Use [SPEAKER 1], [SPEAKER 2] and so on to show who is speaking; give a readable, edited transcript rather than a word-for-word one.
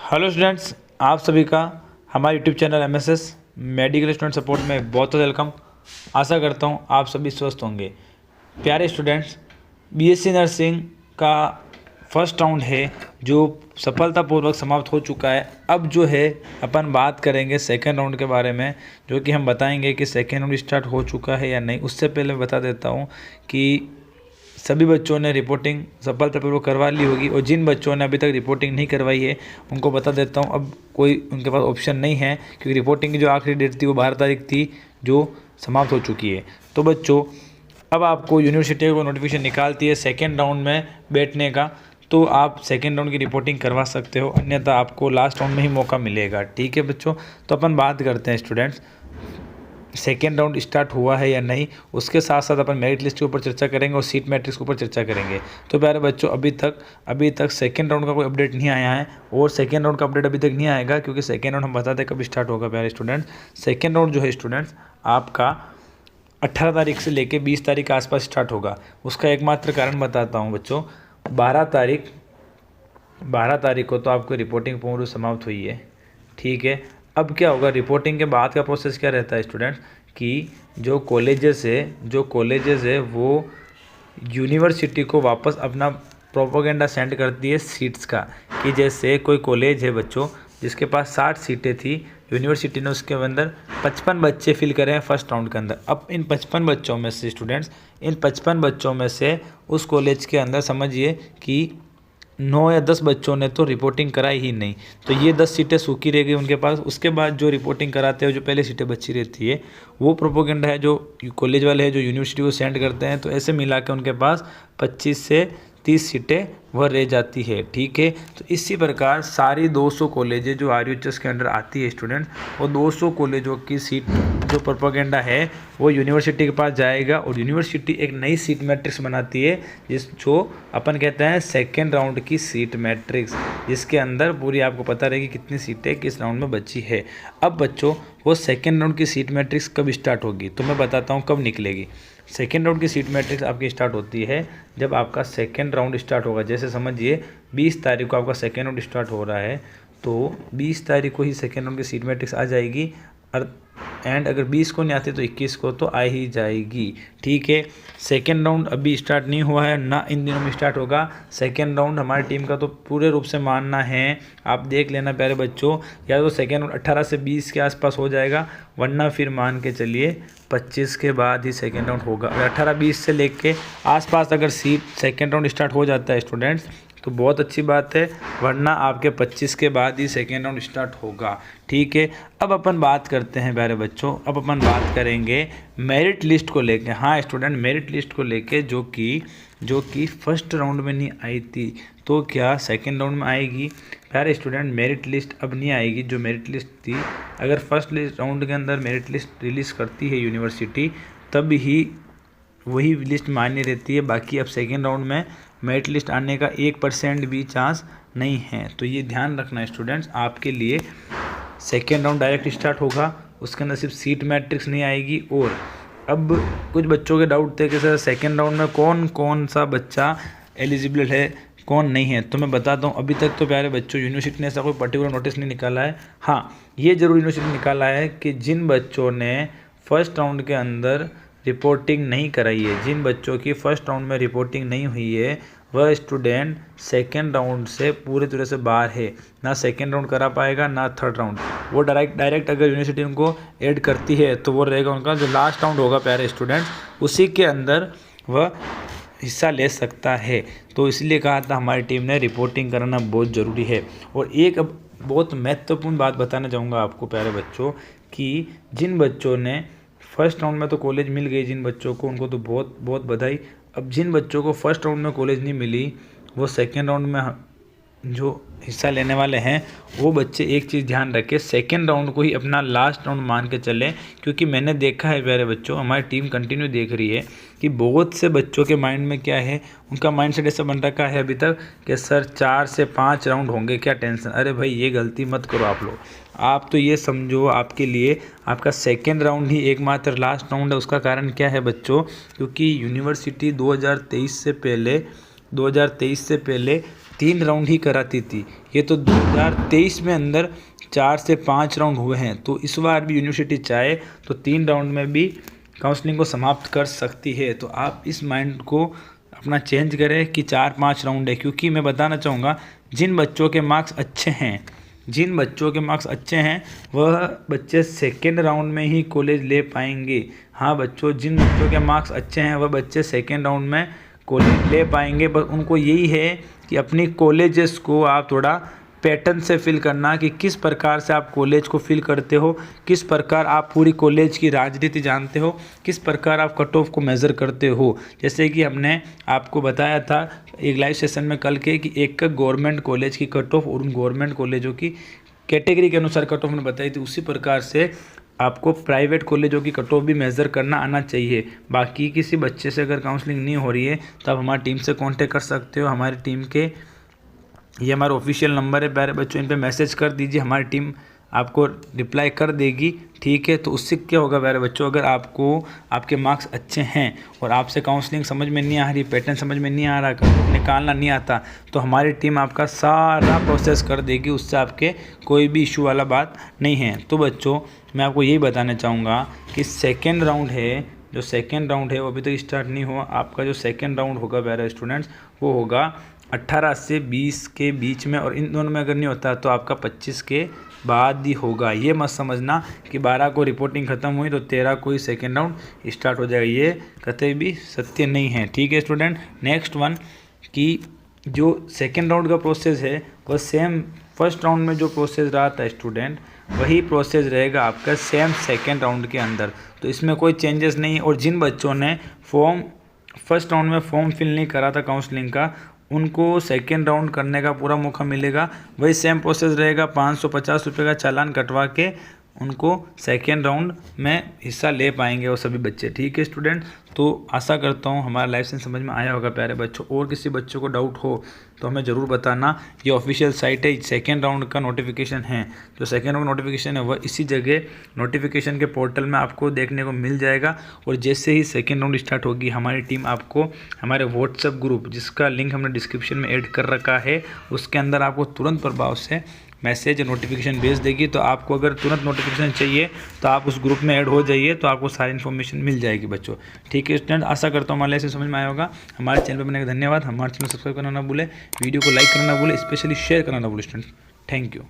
[SPEAKER 1] Hello students, आप सभी का हमारे YouTube channel MSS medical student support में बहुत बहुत वेलकम। आशा करता हूँ आप सभी स्वस्थ होंगे। प्यारे स्टूडेंट्स, बीएससी नर्सिंग का फर्स्ट राउंड है जो सफलतापूर्वक समाप्त हो चुका है। अब जो है अपन बात करेंगे सेकेंड राउंड के बारे में, जो कि हम बताएंगे कि सेकेंड राउंड स्टार्ट हो चुका है या नहीं। उससे पहले मैं बता देता हूँ कि सभी बच्चों ने रिपोर्टिंग सफलतापूर्वक करवा ली होगी, और जिन बच्चों ने अभी तक रिपोर्टिंग नहीं करवाई है उनको बता देता हूँ अब कोई उनके पास ऑप्शन नहीं है, क्योंकि रिपोर्टिंग की जो आखिरी डेट थी वो 12 तारीख थी, जो समाप्त हो चुकी है। तो बच्चों, अब आपको यूनिवर्सिटी को नोटिफिकेशन निकालती है सेकेंड राउंड में बैठने का, तो आप सेकेंड राउंड की रिपोर्टिंग करवा सकते हो, अन्यथा आपको लास्ट राउंड में ही मौका मिलेगा। ठीक है बच्चों, तो अपन बात करते हैं स्टूडेंट्स सेकेंड राउंड स्टार्ट हुआ है या नहीं। उसके साथ साथ अपन मेरिट लिस्ट के ऊपर चर्चा करेंगे और सीट मैट्रिक्स के ऊपर चर्चा करेंगे। तो प्यारे बच्चों, अभी तक सेकेंड राउंड का कोई अपडेट नहीं आया है, और सेकेंड राउंड का अपडेट अभी तक नहीं आएगा, क्योंकि सेकेंड राउंड हम बताते हैं कब स्टार्ट होगा। प्यारे स्टूडेंट्स, सेकेंड राउंड जो है स्टूडेंट्स आपका 18 तारीख से लेकर 20 तारीख के आसपास स्टार्ट होगा। उसका एकमात्र कारण बताता हूँ बच्चों। 12 तारीख को तो आपको रिपोर्टिंग पूर्ण रूप समाप्त हुई है। ठीक है, अब क्या होगा, रिपोर्टिंग के बाद का प्रोसेस क्या रहता है स्टूडेंट्स, कि जो कॉलेजेस है वो यूनिवर्सिटी को वापस अपना प्रोपोगेंडा सेंड करती है सीट्स का। कि जैसे कोई कॉलेज है बच्चों जिसके पास 60 सीटें थी, यूनिवर्सिटी ने उसके अंदर 55 बच्चे फिल करे हैं फर्स्ट राउंड के अंदर। अब इन 55 बच्चों में से स्टूडेंट्स, इन 55 बच्चों में से उस कॉलेज के अंदर समझिए कि 9 या 10 बच्चों ने तो रिपोर्टिंग कराई ही नहीं, तो ये 10 सीटें सूखी रह गई उनके पास। उसके बाद जो रिपोर्टिंग कराते हैं, जो पहले सीटें बची रहती है, वो प्रोपोगेंडा है जो कॉलेज वाले हैं जो यूनिवर्सिटी को सेंड करते हैं। तो ऐसे मिला के उनके पास 25 से 30 सीटें वह रह जाती है। ठीक है, तो इसी प्रकार सारी 200 कॉलेजें जो RUHS के अंडर आती है स्टूडेंट, वो 200 कॉलेजों की सीट जो प्रोपोगेंडा है वो यूनिवर्सिटी के पास जाएगा, और यूनिवर्सिटी एक नई सीट मैट्रिक्स बनाती है जो अपन कहते हैं सेकेंड राउंड की सीट मैट्रिक्स, जिसके अंदर पूरी आपको पता रहेगी कितनी सीटें किस राउंड में बची है। अब बच्चों, वो सेकेंड राउंड की सीट मैट्रिक्स कब स्टार्ट होगी, तो मैं बताता हूँ कब निकलेगी। सेकेंड राउंड की सीट मैट्रिक्स आपकी स्टार्ट होती है जब आपका सेकेंड राउंड स्टार्ट होगा। जैसे समझिए 20 तारीख को आपका सेकेंड राउंड स्टार्ट हो रहा है, तो 20 तारीख को ही सेकेंड राउंड की सीट मैट्रिक्स आ जाएगी, एंड अगर 20 को नहीं आती तो 21 को तो आ ही जाएगी। ठीक है, सेकेंड राउंड अभी स्टार्ट नहीं हुआ है, ना इन दिनों में स्टार्ट होगा। सेकेंड राउंड हमारी टीम का तो पूरे रूप से मानना है, आप देख लेना प्यारे बच्चों, या तो सेकेंड राउंड 18 से 20 के आसपास हो जाएगा, वरना फिर मान के चलिए 25 के बाद ही सेकेंड राउंड होगा। अगर 18-20 से लेके आसपास अगर सेकेंड राउंड स्टार्ट हो जाता है स्टूडेंट्स तो बहुत अच्छी बात है, वरना आपके 25 के बाद ही सेकेंड राउंड स्टार्ट होगा। ठीक है, अब अपन बात करते हैं प्यारे बच्चों, अब अपन बात करेंगे मेरिट लिस्ट को लेके। हाँ स्टूडेंट, मेरिट लिस्ट को लेके जो कि फर्स्ट राउंड में नहीं आई थी, तो क्या सेकेंड राउंड में आएगी। प्यारे स्टूडेंट, मेरिट लिस्ट अब नहीं आएगी। जो मेरिट लिस्ट थी, अगर फर्स्ट राउंड के अंदर मेरिट लिस्ट रिलीज़ करती है यूनिवर्सिटी, तब ही वही लिस्ट मान्य रहती है। बाकी अब सेकेंड राउंड में मेरिट लिस्ट आने का 1% भी चांस नहीं है। तो ये ध्यान रखना स्टूडेंट्स, आपके लिए सेकेंड राउंड डायरेक्ट स्टार्ट होगा, उसके अंदर सिर्फ सीट मैट्रिक्स नहीं आएगी। और अब कुछ बच्चों के डाउट थे कि सर सेकेंड राउंड में कौन कौन सा बच्चा एलिजिबल है, कौन नहीं है। तो मैं बताता हूँ, अभी तक तो प्यारे बच्चों यूनिवर्सिटी ने ऐसा कोई पर्टिकुलर नोटिस नहीं निकाला है। हाँ, ये जरूर यूनिवर्सिटी ने निकाला है कि जिन बच्चों ने फर्स्ट राउंड के अंदर रिपोर्टिंग नहीं कराई है, जिन बच्चों की फर्स्ट राउंड में रिपोर्टिंग नहीं हुई है, वह स्टूडेंट सेकेंड राउंड से पूरी तरह से बाहर है। ना सेकेंड राउंड करा पाएगा, ना थर्ड राउंड। वो डायरेक्ट अगर यूनिवर्सिटी उनको ऐड करती है तो वो रहेगा उनका जो लास्ट राउंड होगा प्यारे स्टूडेंट्स, उसी के अंदर वह हिस्सा ले सकता है। तो इसलिए कहा था हमारी टीम ने रिपोर्टिंग करना बहुत ज़रूरी है। और एक अब बहुत महत्वपूर्ण बात बताना चाहूँगा आपको प्यारे बच्चों, कि जिन बच्चों ने फर्स्ट राउंड में तो कॉलेज मिल गई, जिन बच्चों को, उनको तो बहुत बहुत बधाई। अब जिन बच्चों को फर्स्ट राउंड में कॉलेज नहीं मिली, वो सेकेंड राउंड में जो हिस्सा लेने वाले हैं, वो बच्चे एक चीज़ ध्यान रखें, सेकेंड राउंड को ही अपना लास्ट राउंड मान के चलें। क्योंकि मैंने देखा है प्यारे बच्चों, हमारी टीम कंटिन्यू देख रही है कि बहुत से बच्चों के माइंड में क्या है, उनका माइंड सेट ऐसा बन रखा है अभी तक कि सर 4 से 5 राउंड होंगे, क्या टेंशन। अरे भाई, ये गलती मत करो आप लोग। आप तो ये समझो, आपके लिए आपका सेकेंड राउंड ही एकमात्र लास्ट राउंड है। उसका कारण क्या है बच्चों, क्योंकि यूनिवर्सिटी 2023 से पहले 3 राउंड ही कराती थी। ये तो 2023 में अंदर 4 से 5 राउंड हुए हैं। तो इस बार भी यूनिवर्सिटी चाहे तो 3 राउंड में भी काउंसलिंग को समाप्त कर सकती है। तो आप इस माइंड को अपना चेंज करें कि 4-5 राउंड है, क्योंकि मैं बताना चाहूँगा जिन बच्चों के मार्क्स अच्छे हैं वह बच्चे सेकेंड राउंड में ही कॉलेज ले पाएंगे। हाँ बच्चों, जिन बच्चों के मार्क्स अच्छे हैं वह बच्चे सेकेंड राउंड में कॉलेज ले पाएंगे। बस उनको यही है कि अपनी कॉलेजेस को आप थोड़ा पैटर्न से फिल करना कि किस प्रकार से आप कॉलेज को फिल करते हो, किस प्रकार आप पूरी कॉलेज की राजनीति जानते हो, किस प्रकार आप कट ऑफ को मेज़र करते हो। जैसे कि हमने आपको बताया था एक लाइव सेशन में कल के कि एक गवर्नमेंट कॉलेज की कट ऑफ और उन गवर्नमेंट कॉलेजों की कैटेगरी के अनुसार कट ऑफ ने बताई थी। उसी प्रकार से आपको प्राइवेट कॉलेजों की कट ऑफ भी मेज़र करना आना चाहिए। बाकी किसी बच्चे से अगर काउंसलिंग नहीं हो रही है तो आप हमारी टीम से कांटेक्ट कर सकते हो। हमारी टीम के ये हमारा ऑफिशियल नंबर है प्यारे बच्चों, इन पे मैसेज कर दीजिए, हमारी टीम आपको रिप्लाई कर देगी। ठीक है, तो उससे क्या होगा प्यारे बच्चों, अगर आपको आपके मार्क्स अच्छे हैं और आपसे काउंसलिंग समझ में नहीं आ रही, पैटर्न समझ में नहीं आ रहा, कट निकालना नहीं आता, तो हमारी टीम आपका सारा प्रोसेस कर देगी। उससे आपके कोई भी इशू वाला बात नहीं है। तो बच्चों मैं आपको यही बताना चाहूँगा कि सेकेंड राउंड है, जो सेकेंड राउंड है वो अभी तक स्टार्ट नहीं हुआ। आपका जो सेकेंड राउंड होगा प्यारे स्टूडेंट्स वो होगा 18 से 20 के बीच में, और इन दोनों में अगर नहीं होता तो आपका 25 के बाद ही होगा। ये मत समझना कि 12 को रिपोर्टिंग ख़त्म हुई तो 13 को ही सेकेंड राउंड स्टार्ट हो जाएगा, ये कतई भी सत्य नहीं है। ठीक है स्टूडेंट, नेक्स्ट वन कि जो सेकेंड राउंड का प्रोसेस है वह सेम फर्स्ट राउंड में जो प्रोसेस रहा था स्टूडेंट, वही प्रोसेस रहेगा आपका सेम सेकेंड राउंड के अंदर। तो इसमें कोई चेंजेस नहीं। और जिन बच्चों ने फर्स्ट राउंड में फॉर्म फिल नहीं करा था काउंसलिंग का, उनको सेकेंड राउंड करने का पूरा मौका मिलेगा। वही सेम प्रोसेस रहेगा, 550 रुपये का चालान कटवा के उनको सेकेंड राउंड में हिस्सा ले पाएंगे वो सभी बच्चे। ठीक है स्टूडेंट, तो आशा करता हूँ हमारा लाइव सेशन समझ में आया होगा प्यारे बच्चों। और किसी बच्चों को डाउट हो तो हमें ज़रूर बताना। ये ऑफिशियल साइट है, सेकेंड राउंड का नोटिफिकेशन है, जो सेकेंड राउंड नोटिफिकेशन है वह इसी जगह नोटिफिकेशन के पोर्टल में आपको देखने को मिल जाएगा। और जैसे ही सेकेंड राउंड स्टार्ट होगी हमारी टीम आपको हमारे व्हाट्सएप ग्रुप, जिसका लिंक हमने डिस्क्रिप्शन में ऐड कर रखा है, उसके अंदर आपको तुरंत प्रभाव से मैसेज नोटिफिकेशन भेज देगी। तो आपको अगर तुरंत नोटिफिकेशन चाहिए तो आप उस ग्रुप में ऐड हो जाइए, तो आपको सारी इन्फॉर्मेशन मिल जाएगी बच्चों। ठीक है स्टूडेंट, आशा करता हूँ हमारे से समझ में आया होगा। हमारे चैनल पर बनने का धन्यवाद। हमारे चैनल सब्सक्राइब करना ना भूले, वीडियो को लाइक करना ना भूले, स्पेशली शेयर करना ना भूले स्टूडेंट। Thank you.